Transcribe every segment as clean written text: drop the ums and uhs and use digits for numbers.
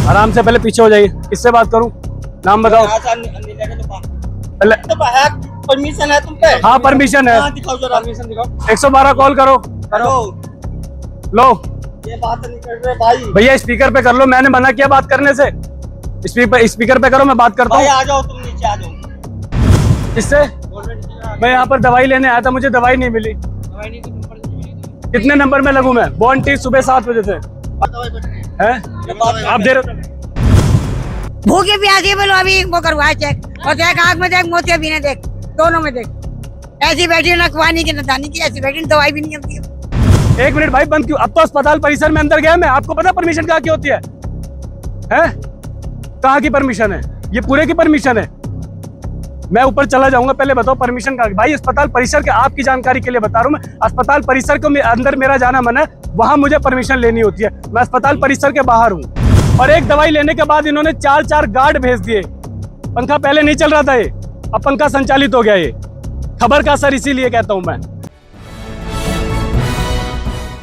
आराम से पहले पीछे हो जाइए। किससे बात करूं? नाम बताओ। पहले परमिशन है तुम पे? हाँ परमिशन है। दिखाओ जरा, परमिशन दिखाओ। 112 कॉल करो। लो ये बात नहीं कर रहे भाई। भैया स्पीकर पे कर लो, मैंने मना किया बात करने से। स्पीकर पे करो, मैं बात करता हूँ। आ जाओ तुम नीचे आ जाओ। किससे? मैं यहाँ पर दवाई लेने आया था, मुझे दवाई नहीं मिली। कितने नंबर में लगूं मैं? बॉन्टी सुबह 7 बजे से है। आप दे रहे हो? भूखे प्यासी बोलो अभी वो करवाए चेक, और देख आँख में देख, मोतिया भी ने देख, दोनों में देख। ऐसी बैठी ना खुआनी की, न दानी की, ऐसी बैठी दवाई भी नहीं मिलती है। 1 मिनट भाई, बंद क्यों? अब तो अस्पताल परिसर में अंदर गया मैं। आपको पता परमिशन कहाँ की होती है? कहाँ की परमिशन है? ये पूरे की परमिशन है। मैं ऊपर चला जाऊंगा, पहले बताओ परमिशन कहाँ? भाई अस्पताल परिसर के, आपकी जानकारी के लिए बता रहा हूँ मैं, अस्पताल परिसर को अंदर मेरा जाना मना है, वहां मुझे परमिशन लेनी होती है। मैं अस्पताल परिसर के बाहर हूँ। और एक दवाई लेने के बाद इन्होंने 4 गार्ड भेज दिए। पंखा पहले नहीं चल रहा था ये, अब पंखा संचालित हो गया। ये खबर का असर, इसीलिए कहता हूँ मैं।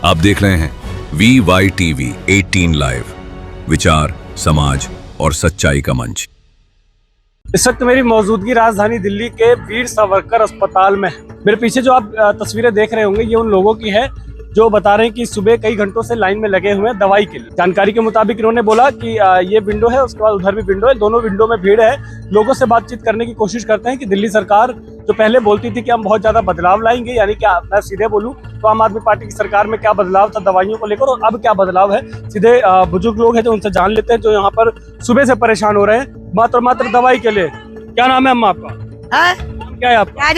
आप देख रहे हैं VYTV 18 लाइव, विचार, समाज और सच्चाई का मंच। इस वक्त मेरी मौजूदगी राजधानी दिल्ली के वीर सावरकर अस्पताल में। मेरे पीछे जो आप तस्वीरें देख रहे होंगे, ये उन लोगों की है जो बता रहे हैं कि सुबह कई घंटों से लाइन में लगे हुए हैं दवाई के लिए। जानकारी के मुताबिक इन्होंने बोला कि ये विंडो है, उसके बाद उधर भी विंडो है, दोनों विंडो में भीड़ है। लोगों से बातचीत करने की कोशिश करते हैं कि दिल्ली सरकार जो पहले बोलती थी कि हम बहुत ज्यादा बदलाव लाएंगे, यानी कि मैं सीधे बोलूं तो आम आदमी पार्टी की सरकार में क्या बदलाव था दवाइयों को लेकर, और अब क्या बदलाव है। सीधे बुजुर्ग लोग हैं जो उनसे जान लेते हैं, जो यहाँ पर सुबह से परेशान हो रहे हैं मात्र दवाई के लिए। क्या नाम है अम्मा आपका? क्या है आपका?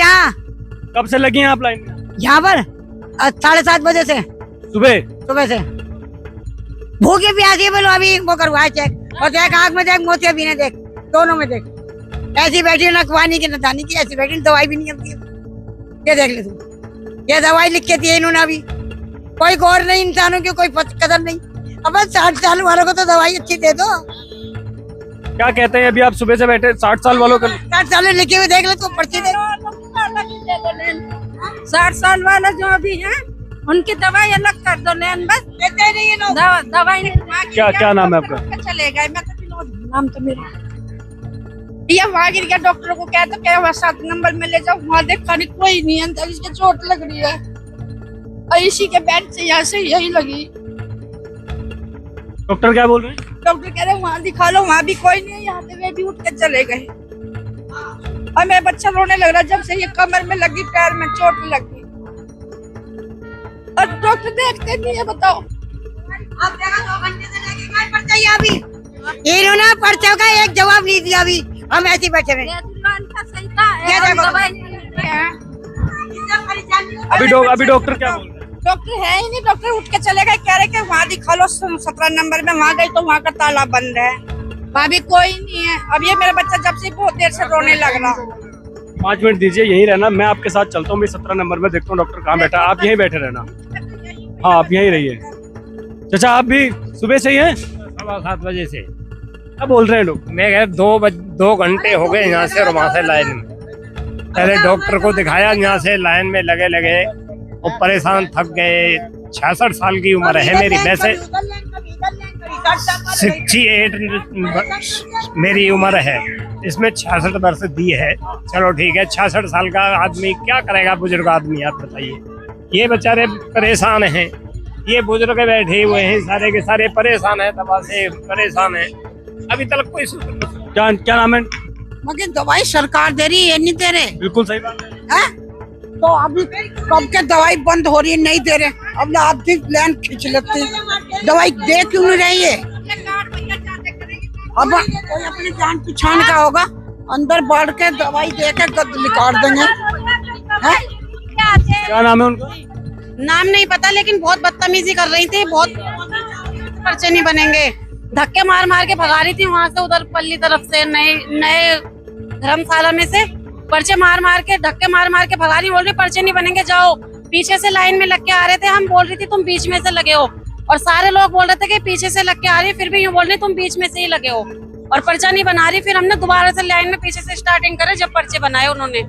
कब से लगी हैं आप लाइन में? यहाँ पर 7:30 बजे से सुबह से भूखे प्यासी बोलो अभी वो करवाए चेक, और देख आँख में देख, मोतिया भी ने देख, दोनों में देख। ऐसी बैठी ना खुआनी की, न दानी की, ऐसी बैठी दवाई भी नहीं मिलती है। ये देख ले तुम, ये दवाई लिख के दी है इन्होंने। अभी कोई गौर नहीं इंसानों की, कोई कदर नहीं। अब 60 साल वालों को तो दवाई अच्छी दे दो। क्या कहते हैं अभी आप सुबह से बैठे? 60 साल वालों का 60 साल लिखे हुए देख ले तो पर्ची दे। 60 साल वाले जो अभी हैं उनकी दवाई अलग कर दो, लेन बस देते नहीं लोग दवाई। क्या नाम है आपका? चलेगा, मैं तो नाम तो मेरा ये वहाँ गिर गया। डॉक्टर को कहते क्या 7 नंबर में ले जाओ, वहाँ देखा नहीं कोई नहीं अंदर, इसके चोट लग रही है और इसी के बेड से यहाँ से यही लगी। डॉक्टर क्या बोल रहे हैं? डॉक्टर कह रहे वहाँ दिखा लो, वहाँ भी कोई नहीं है, यहाँ पे वे भी उठ के चले गए। और मेरा बच्चा रोने लग रहा जब से ये कमर में लगी, पैर में चोट लगी, और डॉक्टर देखते नहीं है। बताओ अब देखा 2 घंटे से लेके पर्चा ही अभी इन्होंने पर्चा का एक जवाब नहीं दिया। अभी हम ऐसे बैठे रहे। अभी डॉक्टर क्या बोल रहे हैं? डॉक्टर है ही नहीं, डॉक्टर उठ के चले गए, कह रहे कि वहाँ दिखा लो 17 नंबर में। वहाँ गई तो वहाँ का ताला बंद है, वहाँ भी कोई नहीं है। अब ये मेरा बच्चा जब से बहुत देर से रोने लग रहा। 5 मिनट दीजिए, यहीं रहना, मैं आपके साथ चलता हूँ। मैं 17 नंबर में देखता हूँ डॉक्टर कहाँ बैठा, आप यहीं बैठे रहना। हाँ आप यहीं रहिए। चाचा आप भी सुबह से ही हैं? 7:15 बजे से। क्या बोल रहे हैं लोग? मैं कह 2 घंटे हो गए यहाँ से और वहाँ से लाइन में। पहले डॉक्टर को दिखाया, यहाँ से लाइन में लगे और परेशान, थक गए। 66 साल की उम्र है मेरी, वैसे 68 मेरी उम्र है, इसमें 66 वर्ष दी है। चलो ठीक है, 66 साल का आदमी क्या करेगा? बुजुर्ग आदमी, आप बताइए। ये बेचारे परेशान हैं, ये बुजुर्ग बैठे हुए हैं, सारे के सारे परेशान हैं, दवा से परेशान हैं। अभी तक कोई क्या नाम है? मगर दवाई सरकार दे रही है, नहीं दे रहे। बिल्कुल सही बात है। तो अभी कब के दवाई बंद हो रही है, नहीं दे रहे। अब आप भी लाइन खींच लेते, दवाई दे क्यों नहीं रही है? अब कोई अपनी जान पहचान का होगा, अंदर बढ़ के दवाई दे के गद निकाल देंगे। क्या नाम है उनका? नाम नहीं पता, लेकिन बहुत बदतमीजी कर रही थी। बहुत पर्चे नहीं बनेंगे, धक्के मार मार के भगा रही थी वहाँ से उधर पल्ली तरफ से, नए धर्मशाला में से पर्चे मार मार के, धक्के मार मार के भगा रही। बोल रही पर्चे नहीं बनेंगे, जाओ। पीछे से लाइन में लग के आ रहे थे, हम बोल रही थी तुम बीच में से लगे हो, और सारे लोग बोल रहे थे कि पीछे से लग के आ रही है, फिर भी यूँ बोल रही तुम बीच में से ही लगे हो, और पर्चा नहीं बना रही। फिर हमने दोबारा से लाइन में पीछे से स्टार्टिंग करे, जब पर्चे बनाए उन्होंने।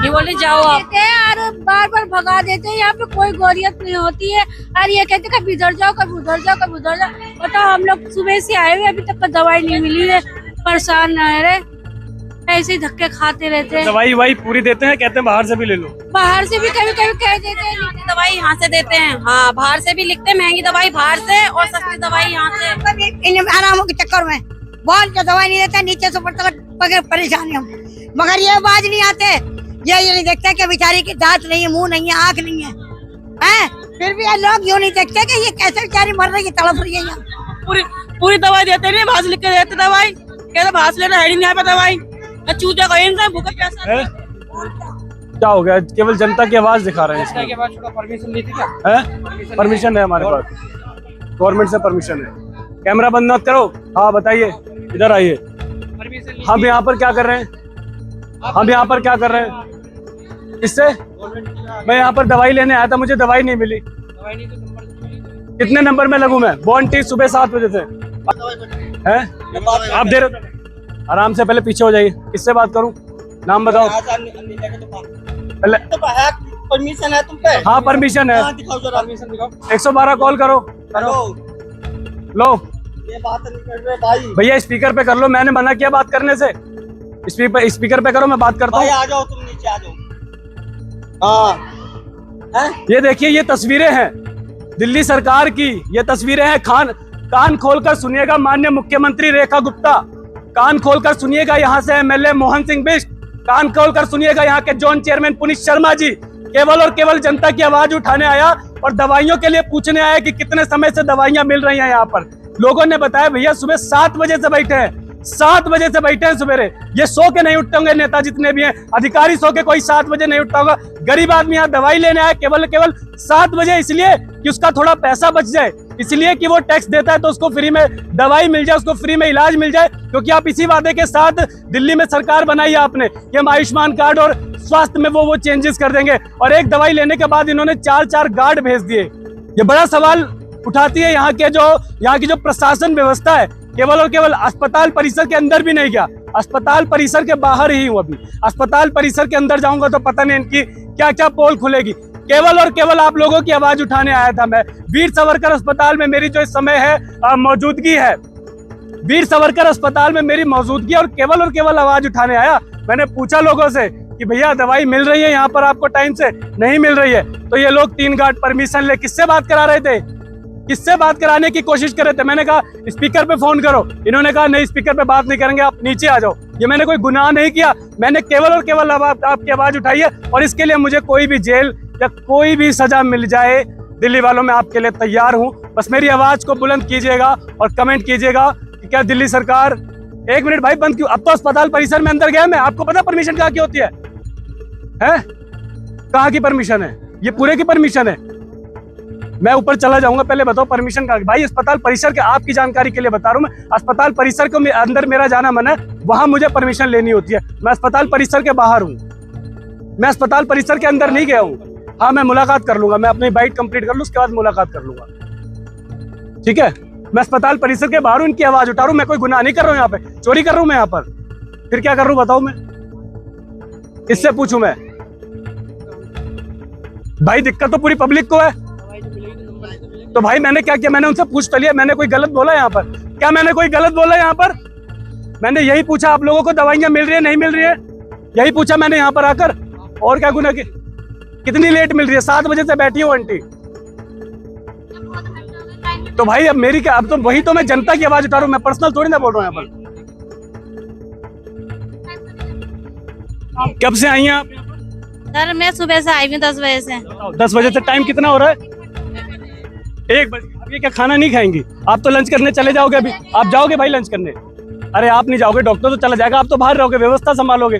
ये बोले जाओ आप। देते हैं और बार बार भगा देते हैं। यहाँ पे कोई गौरियत नहीं होती है और ये कहते हैं कभी इधर जाओ कभी उधर जाओ कभी उधर जाओ। बताओ हम लोग सुबह से आए हुए अभी तक दवाई नहीं मिली है, परेशान रहे, ऐसे ही धक्के खाते रहते हैं। दवाई वही पूरी देते हैं, कहते हैं बाहर से भी ले लो। बाहर से भी कभी कभी कह देते हैं दवाई यहाँ से देते हैं, हाँ बाहर से भी लिखते हैं, महंगी दवाई बाहर से और सस्ती दवाई यहाँ से। इन आरामों के चक्कर में बहुत जो दवाई नहीं देता, नीचे से ऊपर तक परेशान है हम। मगर ये बाज नहीं आते, ये नहीं देखते कि बेचारी की दांत नहीं है, मुंह नहीं है, आंख नहीं है, हैं? फिर भी ये लोग यूँ नहीं देखते कि ये कैसे बेचारी मर रही है, तड़प रही है। यहाँ पूरी दवाई देते नहीं, भास लिख के देते दवाई, कहते भास लेना है नहीं यहाँ पे दवाई। चूजा का इंसान भूखा प्यासा है? क्या हो गया? केवल जनता की आवाज दिखा रहे हैं इसमें। परमिशन ली थी क्या? है? परमिशन है हमारे पास, गवर्नमेंट से परमिशन है। कैमरा बंद मत करो। हाँ बताइए, इधर आइए। हम यहाँ पर क्या कर रहे हैं? हम यहाँ पर क्या कर रहे हैं? इससे मैं यहाँ पर दवाई लेने आया था, मुझे दवाई नहीं मिली। कितने नंबर में लगूं मैं? बॉन्टी सुबह 7 बजे से है। आप दे रहे हो? आराम से पहले पीछे हो जाइए। किससे बात करूं? नाम बताओ पहले। परमिशन है तुम पे? हाँ परमिशन है। दिखाओ जरा, परमिशन दिखाओ। 112 कॉल करो। लो ये बात नहीं कर रहे भाई। भैया स्पीकर पे कर लो, मैंने मना किया बात करने से। स्पीकर पे करो, मैं बात करता भाई हूँ। आ जाओ, तुम नीचे आ जाओ। हाँ हैं? ये देखिए, ये तस्वीरें हैं दिल्ली सरकार की, ये तस्वीरें हैं। कान खोलकर सुनिएगा माननीय मुख्यमंत्री रेखा गुप्ता, कान खोलकर सुनिएगा यहाँ से एमएलए मोहन सिंह बिष्ट, कान खोलकर सुनिएगा यहाँ के जोन चेयरमैन पुनीत शर्मा जी। केवल और केवल जनता की आवाज उठाने आया और दवाइयों के लिए पूछने आया कि कितने समय से दवाइयां मिल रही हैं यहाँ पर। लोगों ने बताया भैया सुबह 7 बजे से बैठे हैं, 7 बजे से बैठे हैं सवेरे। ये सो के नहीं उठते होंगे, नेता जितने भी हैं, अधिकारी सो के कोई 7 बजे नहीं उठता होगा। गरीब आदमी यहाँ दवाई लेने आया केवल 7 बजे, इसलिए कि उसका थोड़ा पैसा बच जाए, इसलिए कि वो टैक्स देता है तो उसको फ्री में दवाई मिल जाए, उसको फ्री में इलाज मिल जाए। क्योंकि आप इसी वादे के साथ दिल्ली में सरकार बनाई है आपने कि हम आयुष्मान कार्ड और स्वास्थ्य में वो चेंजेस कर देंगे। और एक दवाई लेने के बाद इन्होंने 4 गार्ड भेज दिए। ये बड़ा सवाल उठाती है यहाँ की जो प्रशासन व्यवस्था है। केवल और केवल अस्पताल परिसर के अंदर भी नहीं गया, अस्पताल परिसर के बाहर ही हूँ अभी। अस्पताल परिसर के अंदर जाऊंगा तो पता नहीं इनकी क्या क्या पोल खुलेगी। केवल और केवल आप लोगों की आवाज उठाने आया था मैं। वीर सावरकर अस्पताल में मेरी जो इस समय है मौजूदगी है, वीर सावरकर अस्पताल में मेरी मौजूदगी, और केवल आवाज उठाने आया। मैंने पूछा लोगों से कि भैया दवाई मिल रही है यहाँ पर आपको टाइम से? नहीं मिल रही है। तो ये लोग 3 गार्ड परमिशन ले किससे बात करा रहे थे, किससे बात कराने की कोशिश कर रहे थे? मैंने कहा स्पीकर पे फोन करो, इन्होंने कहा नहीं स्पीकर पे बात नहीं करेंगे, आप नीचे आ जाओ। ये मैंने कोई गुनाह नहीं किया, मैंने केवल और केवल आपकी आवाज उठाई है। और इसके लिए मुझे कोई भी जेल या कोई भी सजा मिल जाए, दिल्ली वालों में आपके लिए तैयार हूँ। बस मेरी आवाज को बुलंद कीजिएगा और कमेंट कीजिएगा कि क्या दिल्ली सरकार। 1 मिनट भाई, बंद क्यों? अब तो अस्पताल परिसर में अंदर गया मैं। आपको पता परमिशन कहाँ की होती है? कहाँ की परमिशन है? ये पूरे की परमिशन है। मैं ऊपर चला जाऊंगा, पहले बताओ परमिशन का। भाई अस्पताल परिसर के, आपकी जानकारी के लिए बता रहा हूँ मैं, अस्पताल परिसर को अंदर मेरा जाना मना है, वहां मुझे परमिशन लेनी होती है। मैं अस्पताल परिसर के बाहर हूँ, मैं अस्पताल परिसर के अंदर नहीं गया हूँ। हाँ मैं मुलाकात कर लूंगा, मैं अपनी बाइट कंप्लीट कर लूँ, उसके बाद मुलाकात कर लूंगा, ठीक है? मैं अस्पताल परिसर के बाहर हूँ, इनकी आवाज उठा रहा हूँ। मैं कोई गुनाह नहीं कर रहा हूँ, यहाँ पे चोरी कर रहा हूँ मैं यहाँ पर? फिर क्या कर रहा हूँ बताओ? मैं किससे पूछूं मैं? भाई दिक्कत तो पूरी पब्लिक को है। तो भाई मैंने क्या किया? मैंने उनसे पूछ तो लिया, मैंने कोई गलत बोला यहाँ पर? क्या मैंने कोई गलत बोला यहाँ पर? मैंने यही पूछा आप लोगों को दवाइयां मिल रही है नहीं मिल रही है, यही पूछा मैंने यहाँ पर आकर। और क्या गुनाह की? कितनी लेट मिल रही है? 7 बजे से बैठी हूँ आंटी। तो भाई अब मेरी क्या, अब तो वही तो मैं जनता की आवाज उठा रहा हूँ, मैं पर्सनल थोड़ी ना बोल रहा हूँ यहाँ पर। कब से आई हैं आप? सर मैं सुबह से आई हूँ 10 बजे से। 10 बजे से टाइम कितना हो रहा है? 1 बजे। अब ये क्या खाना नहीं खाएंगी? आप तो लंच करने चले जाओगे अभी। आप जाओगे भाई लंच करने? अरे आप नहीं जाओगे, डॉक्टर तो चला जाएगा, आप तो बाहर रहोगे, व्यवस्था संभालोगे।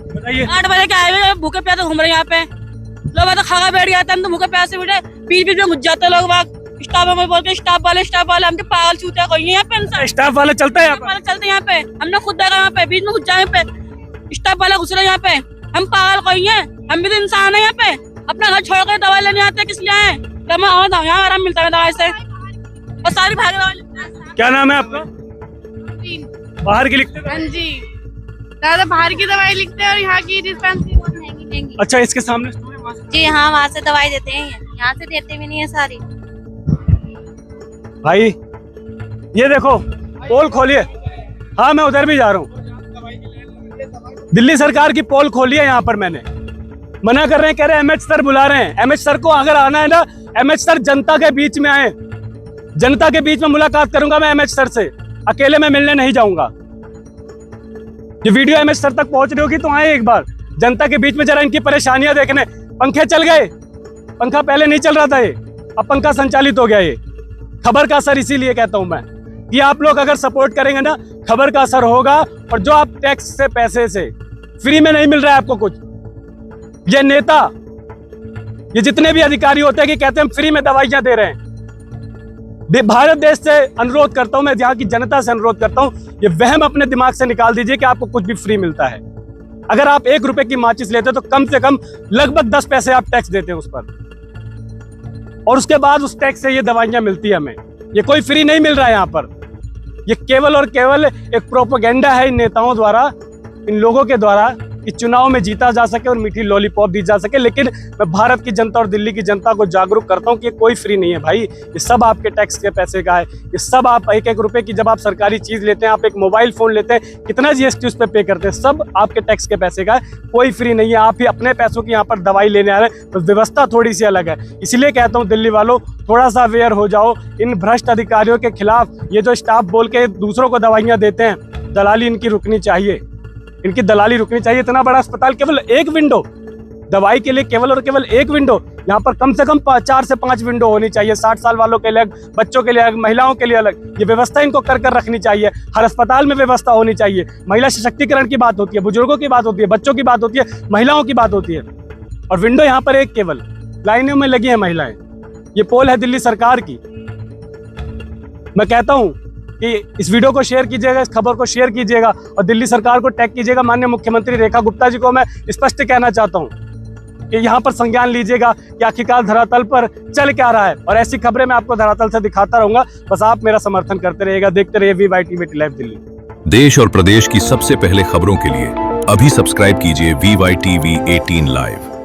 बताइए। 8 बजे के आए हुए भूखे प्यासे घूम रहे हैं यहाँ पे लोग, तो खागा बैठ जाते हैं, हम तो भूखे प्यासे बैठे, बीच में घुस जाते लोग। स्टाफ में बोल के स्टाफ वाले हम तो पागल चूते कोई यहाँ पे। स्टाफ वाले चलते हैं चलते हैं यहाँ पे, हमने खुद देखा यहाँ पे बीच में घुस जाए पे स्टाफ वाला घुस रहे यहाँ पे। हम पागल कोई है? हम भी तो इंसान है यहाँ पे, अपना घर छोड़ कर दवाई लेने आते हैं, किस लिए आए? यहाँ आराम मिलता है दवाई से, और सारी भाग दवाई। क्या नाम है आपका? बाहर की लिखते हाँ जी। ज्यादा बाहर की दवाई लिखते हैं और यहाँ की डिस्पेंसरी बहुत महंगी महंगी। अच्छा, इसके सामने स्टोर है, वहाँ से- जी हाँ, वहाँ से दवाई देते हैं, यहाँ से देते भी नहीं है सारी। भाई ये देखो, पोल खोलिए। हाँ, मैं उधर भी जा रहा हूँ। दिल्ली सरकार की पोल खोली है यहाँ पर। मैंने मना कर रहे हैं, कह रहे हैं एमएच सर बुला रहे हैं। एमएच सर को अगर आना है ना, एमएच सर जनता के बीच में आए, जनता के बीच में मुलाकात करूंगा मैं एमएच सर से, अकेले में मिलने नहीं जाऊंगा। ये वीडियो एमएच सर तक पहुंच रही होगी तो आए एक बार जनता के बीच में, जरा इनकी परेशानियां देखने। पंखे चल गए, पंखा पहले नहीं चल रहा था ये, अब पंखा संचालित हो गया। ये खबर का असर इसीलिए कहता हूं मैं कि आप लोग अगर सपोर्ट करेंगे ना, खबर का असर होगा। और जो आप टैक्स से, पैसे से, फ्री में नहीं मिल रहा है आपको कुछ। ये नेता, ये जितने भी अधिकारी होते हैं कि कहते हैं फ्री में दवाइयां दे रहे हैं। भारत देश से अनुरोध करता हूं मैं, यहाँ की जनता से अनुरोध करता हूं, ये वहम अपने दिमाग से निकाल दीजिए कि आपको कुछ भी फ्री मिलता है। अगर आप 1 रुपए की माचिस लेते हो तो कम से कम लगभग 10 पैसे आप टैक्स देते हैं उस पर, और उसके बाद उस टैक्स से ये दवाइयां मिलती है हमें। ये कोई फ्री नहीं मिल रहा है यहाँ पर। ये केवल और केवल एक प्रोपेगेंडा है इन नेताओं द्वारा, इन लोगों के द्वारा, कि चुनाव में जीता जा सके और मीठी लॉलीपॉप दी जा सके। लेकिन मैं भारत की जनता और दिल्ली की जनता को जागरूक करता हूं कि ये कोई फ्री नहीं है भाई। ये सब आपके टैक्स के पैसे का है। ये सब आप 1-1 रुपए की जब आप सरकारी चीज लेते हैं, आप एक मोबाइल फोन लेते हैं, कितना जीएसटी उस पर पे करते हैं, सब आपके टैक्स के पैसे का है। कोई फ्री नहीं है। आप ही अपने पैसों की यहाँ पर दवाई लेने आ रहे हैं, तो व्यवस्था थोड़ी सी अलग है। इसलिए कहता हूँ दिल्ली वालों, थोड़ा सा अवेयर हो जाओ इन भ्रष्ट अधिकारियों के खिलाफ। ये जो स्टाफ बोल के दूसरों को दवाइयाँ देते हैं, दलाली इनकी रुकनी चाहिए, इनकी दलाली रुकनी चाहिए। इतना बड़ा अस्पताल, केवल एक विंडो दवाई के लिए, केवल और केवल एक विंडो। यहाँ पर कम से कम 4 से 5 विंडो होनी चाहिए। 60 साल वालों के लिए अलग, बच्चों के लिए अलग, महिलाओं के लिए अलग। ये व्यवस्था इनको कर रखनी चाहिए। हर अस्पताल में व्यवस्था होनी चाहिए। महिला सशक्तिकरण की बात होती है, बुजुर्गों की बात होती है, बच्चों की बात होती है, महिलाओं की बात होती है। और विंडो यहाँ पर एक केवल, लाइनों में लगी है महिलाएं। ये पोल है दिल्ली सरकार की। मैं कहता हूँ कि इस वीडियो को शेयर कीजिएगा, इस खबर को शेयर कीजिएगा और दिल्ली सरकार को टैग कीजिएगा। माननीय मुख्यमंत्री रेखा गुप्ता जी को मैं स्पष्ट कहना चाहता हूं कि यहाँ पर संज्ञान लीजिएगा कि आखिरकार धरातल पर चल क्या रहा है, और ऐसी खबरें मैं आपको धरातल से दिखाता रहूंगा। बस आप मेरा समर्थन करते रहिएगा, देखते रहिए VYTV लाइव दिल्ली। देश और प्रदेश की सबसे पहले खबरों के लिए अभी सब्सक्राइब कीजिए VYTV 18 लाइव।